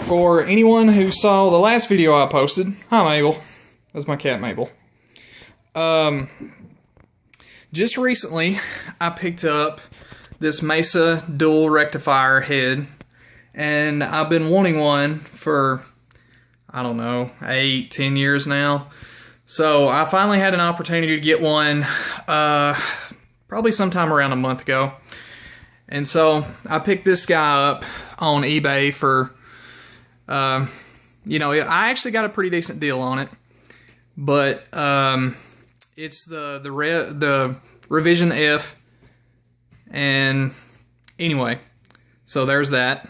For anyone who saw the last video I posted, hi Mabel, that's my cat Mabel. Just recently, I picked up this Mesa dual rectifier head, and I've been wanting one for, I don't know, 8-10 years now. So I finally had an opportunity to get one, probably sometime around a month ago. And so I picked this guy up on eBay for, you know, I actually got a pretty decent deal on it. But it's the Revision F. And anyway, so there's that.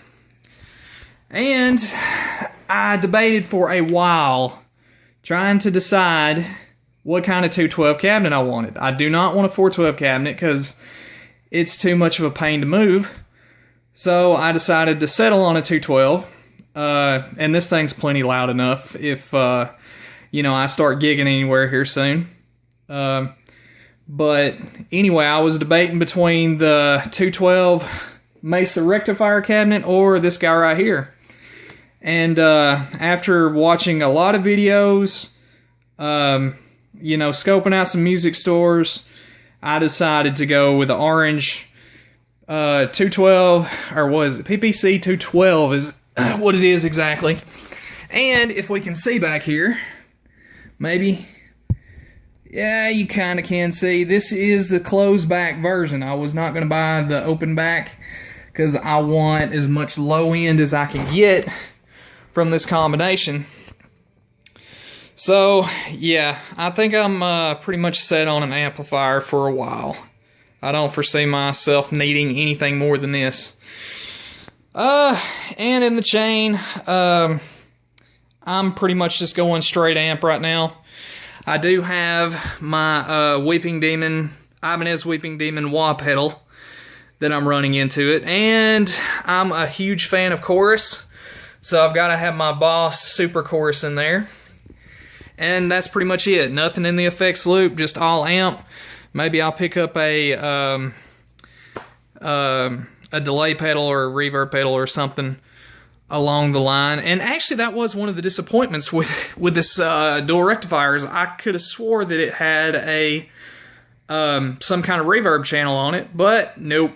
And I debated for a while trying to decide what kind of 212 cabinet I wanted. I do not want a 412 cabinet because it's too much of a pain to move. So I decided to settle on a 212. And this thing's plenty loud enough if, you know, I start gigging anywhere here soon. But anyway, I was debating between the 212 Mesa rectifier cabinet or this guy right here. And after watching a lot of videos, you know, scoping out some music stores, I decided to go with the orange 212, or what is it? PPC 212 is what it is exactly. And if we can see back here, maybe, yeah, you kind of can see, this is the closed back version. I was not going to buy the open back because I want as much low end as I can get from this combination. So, yeah, I think I'm pretty much set on an amplifier for a while. I don't foresee myself needing anything more than this. And in the chain, I'm pretty much just going straight amp right now. I do have my Weeping Demon, Ibanez Weeping Demon wah pedal that I'm running into it. And I'm a huge fan of chorus, so I've got to have my Boss Super Chorus in there. And that's pretty much it. Nothing in the effects loop, just all amp. Maybe I'll pick up a delay pedal or a reverb pedal or something along the line. And actually, that was one of the disappointments with this dual rectifiers. I could have swore that it had a some kind of reverb channel on it, but nope.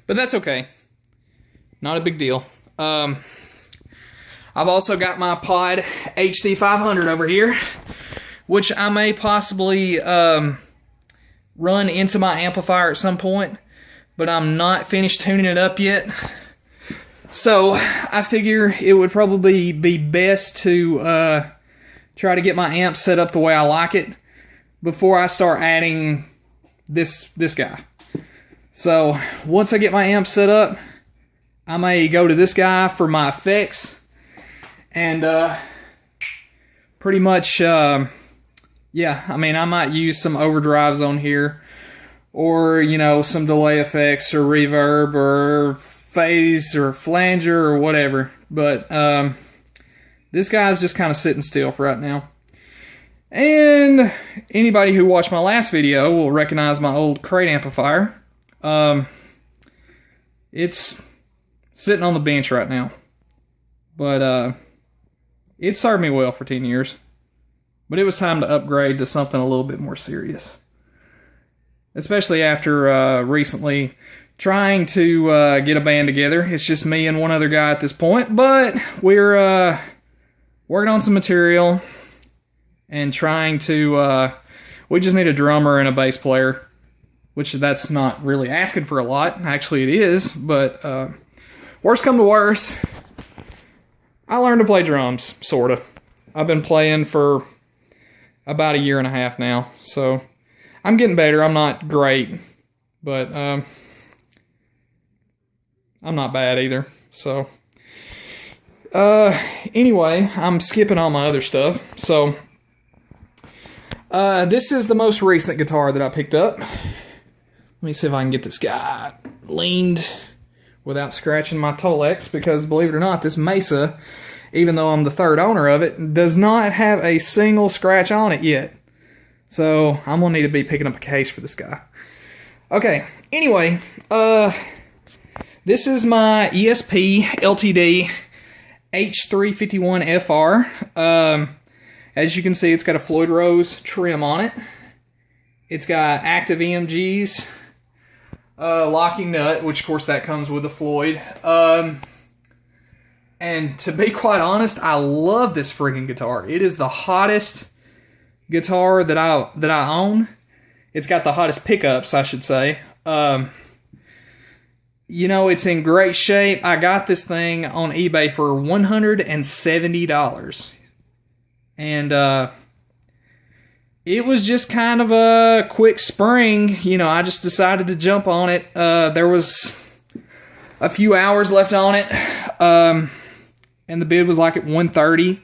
But that's okay. Not a big deal. I've also got my Pod HD500 over here, which I may possibly run into my amplifier at some point, but I'm not finished tuning it up yet. So I figure it would probably be best to try to get my amp set up the way I like it before I start adding this guy. So once I get my amp set up, I may go to this guy for my effects. And pretty much, yeah, I mean, I might use some overdrives on here, or, you know, some delay effects, or reverb, or phase, or flanger, or whatever. But this guy's just kind of sitting still for right now. And anybody who watched my last video will recognize my old crate amplifier. It's sitting on the bench right now. But, it served me well for 10 years, but it was time to upgrade to something a little bit more serious. Especially after recently trying to get a band together. It's just me and one other guy at this point, but we're working on some material and trying to, we just need a drummer and a bass player, which that's not really asking for a lot. Actually, it is, but worst come to worst, I learned to play drums, sort of. I've been playing for about 1.5 years now, so I'm getting better. I'm not great, but I'm not bad either. So anyway, I'm skipping all my other stuff. So this is the most recent guitar that I picked up. Let me see if I can get this guy leaned without scratching my Tolex, because believe it or not, this Mesa, even though I'm the third owner of it, does not have a single scratch on it yet. So I'm going to need to be picking up a case for this guy. Okay, anyway, this is my ESP LTD H351FR. As you can see, it's got a Floyd Rose trim on it. It's got active EMGs, locking nut, which of course that comes with a Floyd. And to be quite honest, I love this freaking guitar. It is the hottest guitar that I own. It's got the hottest pickups, I should say. You know, it's in great shape. I got this thing on eBay for $170. And it was just kind of a quick spring. You know, I just decided to jump on it. There was a few hours left on it. And the bid was like at $130.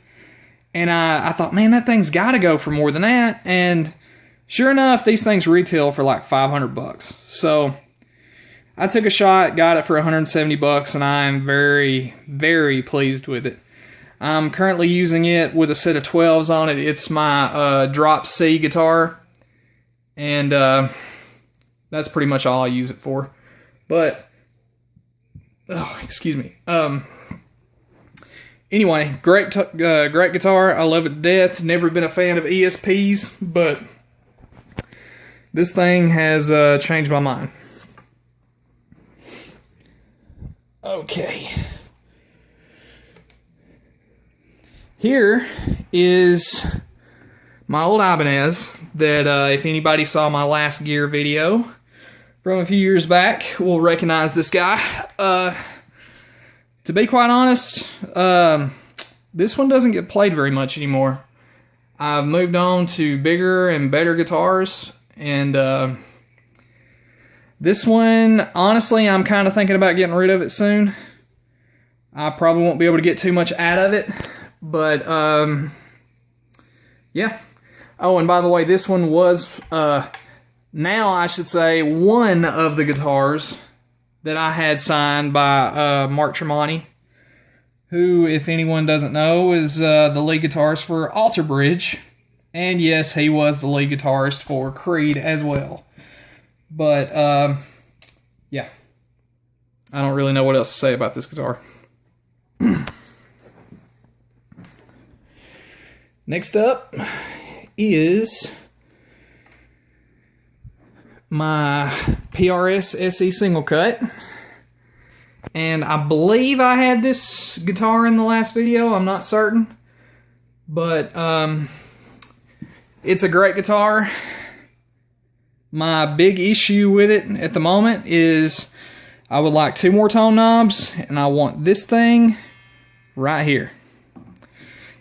And I thought, man, that thing's got to go for more than that. And sure enough, these things retail for like $500. So I took a shot, got it for $170, and I am very, very pleased with it. I'm currently using it with a set of 12s on it. It's my Drop C guitar, and that's pretty much all I use it for. But, oh, excuse me. Anyway, great guitar. I love it to death. Never been a fan of ESPs, but this thing has changed my mind. Okay. Here is my old Ibanez that if anybody saw my last gear video from a few years back will recognize this guy. To be quite honest, this one doesn't get played very much anymore. I've moved on to bigger and better guitars, and this one, honestly, I'm kind of thinking about getting rid of it soon. I probably won't be able to get too much out of it, but yeah. Oh, and by the way, this one was, now I should say, one of the guitars that I had signed by Mark Tremonti, who, if anyone doesn't know, is the lead guitarist for Alter Bridge. And yes, he was the lead guitarist for Creed as well. But, yeah. I don't really know what else to say about this guitar. Next up is my PRS SE single cut. And I believe I had this guitar in the last video. I'm not certain. But, it's a great guitar. My big issue with it at the moment is I would like 2 more tone knobs, and I want this thing right here.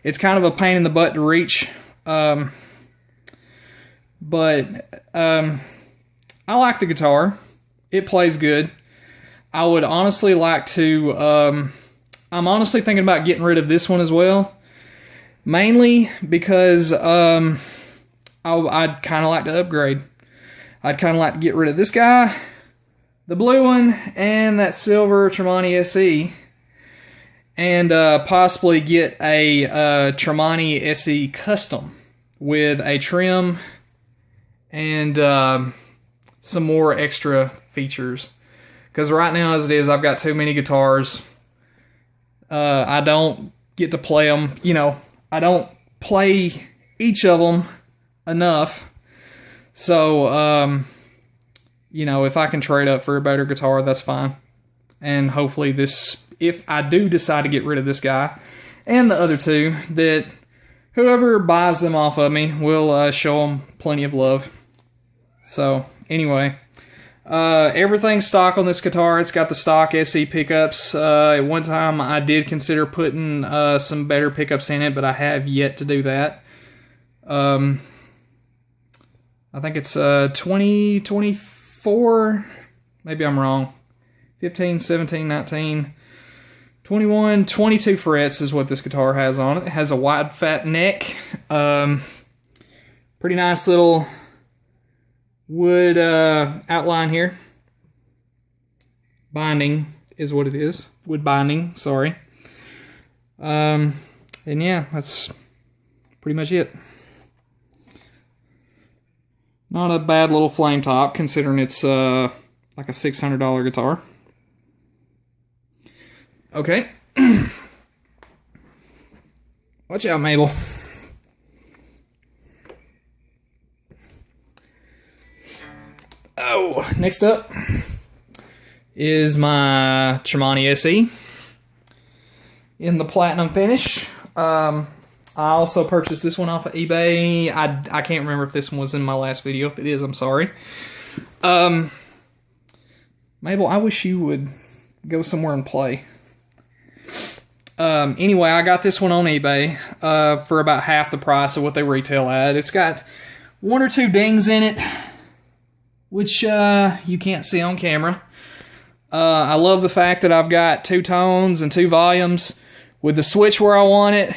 It's kind of a pain in the butt to reach, but I like the guitar. It plays good. I would honestly like to, I'm honestly thinking about getting rid of this one as well, mainly because I'd kind of like to upgrade. I'd kind of like to get rid of this guy, the blue one, and that silver Tremonti SE, and possibly get a Tremonti SE Custom with a trim and some more extra features. Because right now, as it is, I've got too many guitars. I don't get to play them. You know, I don't play each of them enough. So, you know, if I can trade up for a better guitar, that's fine. And hopefully this, if I do decide to get rid of this guy and the other two, that whoever buys them off of me will show them plenty of love. So, anyway, everything's stock on this guitar. It's got the stock SE pickups. At one time, I did consider putting some better pickups in it, but I have yet to do that. I think it's 20, 24, maybe I'm wrong, 15, 17, 19, 21, 22 frets is what this guitar has on it. It has a wide, fat neck. Pretty nice little wood outline here. Binding is what it is. Wood binding, sorry. And yeah, that's pretty much it. Not a bad little flame top, considering it's like a $600 guitar. Okay. Watch out, Mabel. Oh, next up is my Tremonti SE in the platinum finish. I also purchased this one off of eBay. I can't remember if this one was in my last video. If it is, I'm sorry. Mabel, I wish you would go somewhere and play. Anyway, I got this one on eBay for about half the price of what they retail at. It's got 1 or 2 dings in it, which you can't see on camera. I love the fact that I've got 2 tones and 2 volumes with the switch where I want it.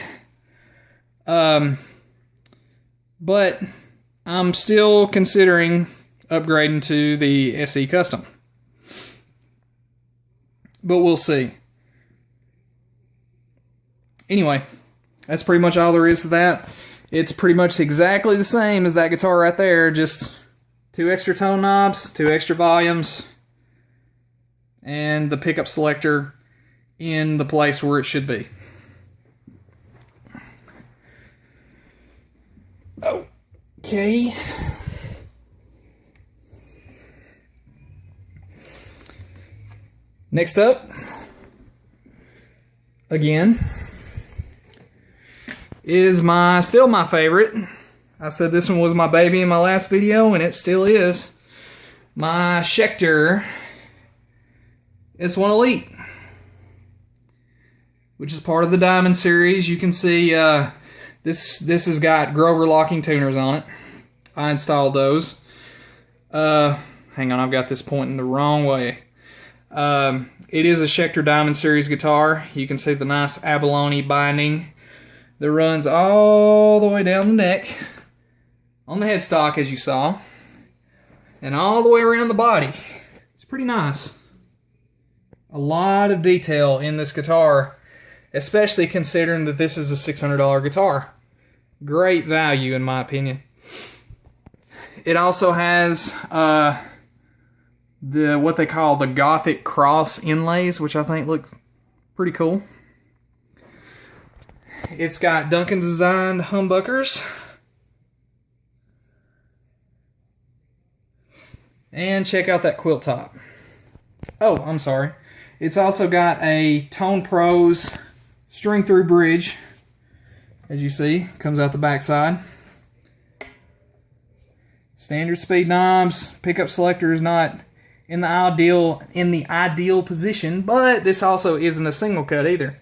But I'm still considering upgrading to the SE Custom. But we'll see. Anyway, that's pretty much all there is to that. It's pretty much exactly the same as that guitar right there, just 2 extra tone knobs, 2 extra volumes, and the pickup selector in the place where it should be. Okay. Next up, again, is still my favorite. I said this one was my baby in my last video, and it still is. My Schecter S1 Elite, which is part of the Diamond series. You can see this has got Grover locking tuners on it. I installed those. Hang on, I've got this pointing the wrong way. It is a Schecter Diamond series guitar. You can see the nice abalone binding that runs all the way down the neck on the headstock, as you saw, and all the way around the body. It's pretty nice. A lot of detail in this guitar, especially considering that this is a $600 guitar. Great value, in my opinion. It also has what they call the Gothic cross inlays, which I think look pretty cool. It's got Duncan designed humbuckers. And check out that quilt top. Oh, I'm sorry. It's also got a Tone Pros string through bridge. As you see, comes out the backside. Standard speed knobs. Pickup selector is not in the ideal position, but this also isn't a single cut either.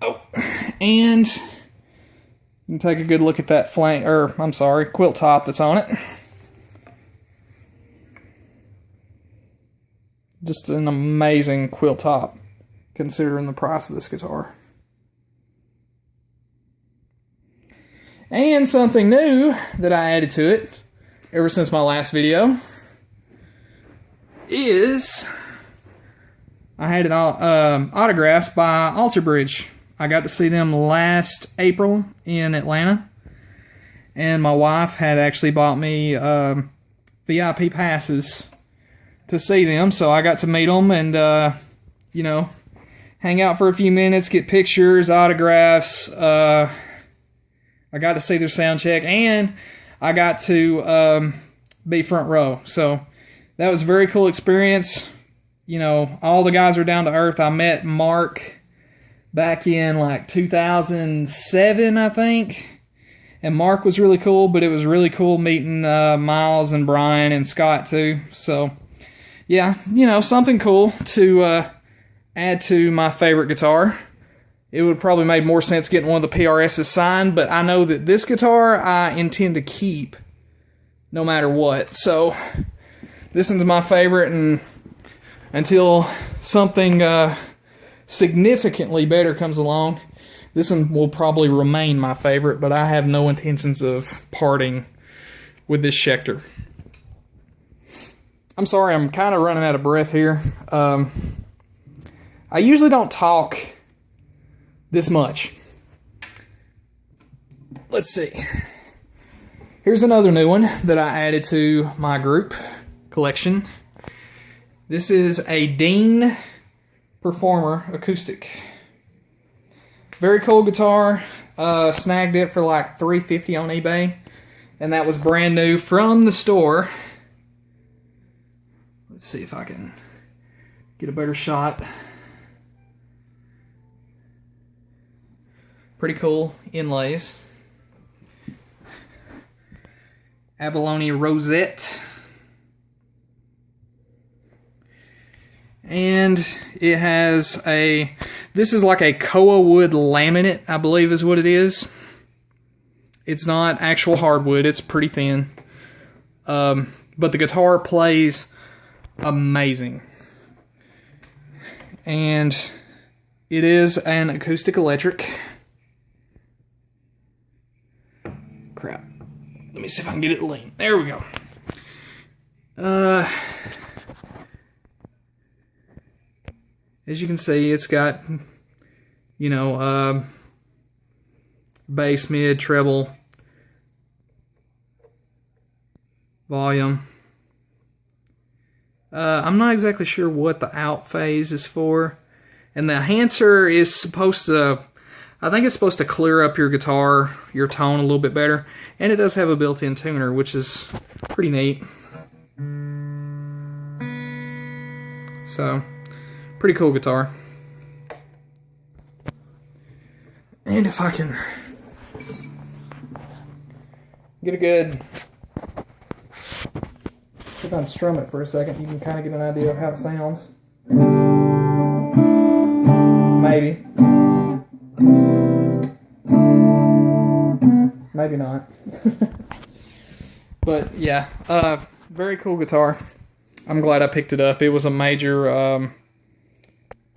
Oh, and you can take a good look at that quilt top that's on it. Just an amazing quilt top, considering the price of this guitar. And something new that I added to it ever since my last video is I had it autographed by Alter Bridge. I got to see them last April in Atlanta, and my wife had actually bought me VIP passes to see them, so I got to meet them and you know, hang out for a few minutes, get pictures, autographs. I got to see their sound check, and I got to be front row. So that was a very cool experience. You know, all the guys are down to earth. I met Mark back in like 2007, I think. And Mark was really cool, but it was really cool meeting Miles and Brian and Scott too. So, yeah, you know, something cool to add to my favorite guitar. It would probably make more sense getting one of the PRS's signed, but I know that this guitar I intend to keep no matter what. So, this one's my favorite, and until something significantly better comes along, this one will probably remain my favorite, but I have no intentions of parting with this Schecter. I'm sorry, I'm kind of running out of breath here. I usually don't talk this much. Let's see. Here's another new one that I added to my group collection. This is a Dean Performer acoustic. very cool guitar. Snagged it for like $350 on eBay, and that was brand new from the store. Let's see if I can get a better shot. Pretty cool inlays. Abalone rosette. And it has a, this is like a koa wood laminate, I believe is what it is. It's not actual hardwood, it's pretty thin. But the guitar plays amazing. And it is an acoustic electric. Crap. Let me see if I can get it lean. There we go. As you can see, it's got, you know, bass, mid, treble, volume. I'm not exactly sure what the out phase is for. And the enhancer is supposed to, I think it's supposed to clear up your guitar, your tone a little bit better. And it does have a built-in tuner, which is pretty neat. So, pretty cool guitar. And if I can get a good, see if I can strum it for a second, you can kind of get an idea of how it sounds. Maybe. Maybe not. But yeah, very cool guitar. I'm glad I picked it up. It was a major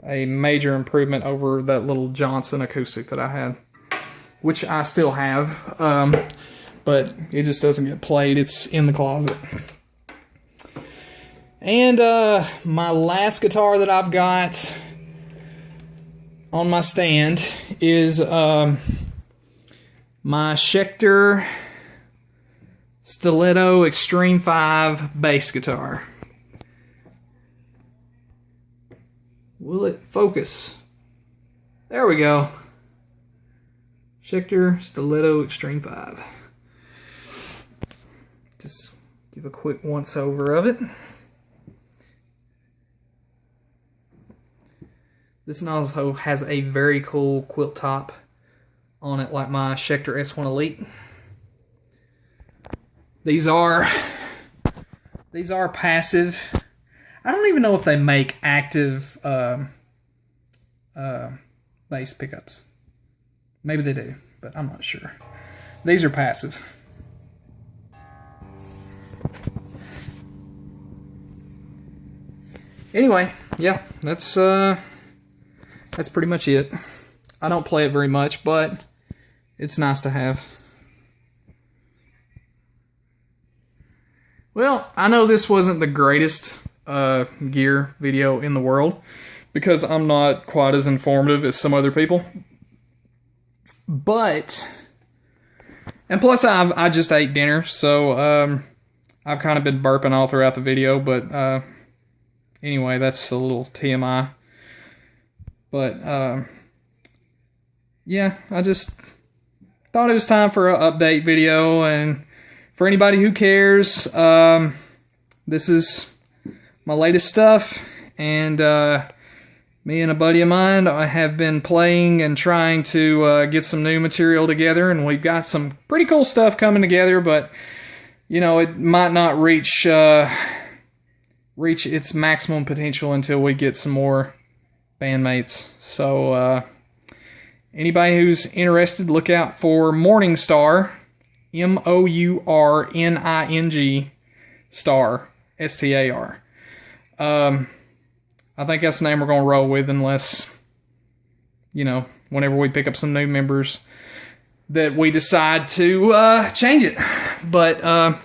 improvement over that little Johnson acoustic that I had, which I still have, but it just doesn't get played. It's in the closet. And my last guitar that I've got on my stand is my Schecter Stiletto Extreme 5 bass guitar. Will it focus? There we go. Schecter Stiletto Extreme 5. Just give a quick once over of it. This also has a very cool quilt top on it, like my Schecter S1 Elite. These are passive. I don't even know if they make active bass pickups. Maybe they do, but I'm not sure. These are passive. Anyway, yeah, that's pretty much it. I don't play it very much, but it's nice to have. Well, I know this wasn't the greatest gear video in the world, because I'm not quite as informative as some other people. But, and plus I just ate dinner, so I've kind of been burping all throughout the video, but anyway, that's a little TMI. But yeah, I just thought it was time for an update video, and for anybody who cares, this is my latest stuff, and me and a buddy of mine, I have been playing and trying to get some new material together, and we've got some pretty cool stuff coming together, but you know, it might not reach its maximum potential until we get some more bandmates. So anybody who's interested, look out for Mourning Mourning Star, STAR. I think that's the name we're going to roll with, unless, you know, whenever we pick up some new members, that we decide to change it. But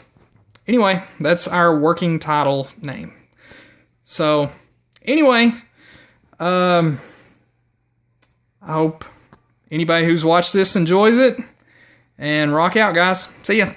anyway, that's our working title name. So anyway, I hope anybody who's watched this enjoys it, and rock out, guys. See ya.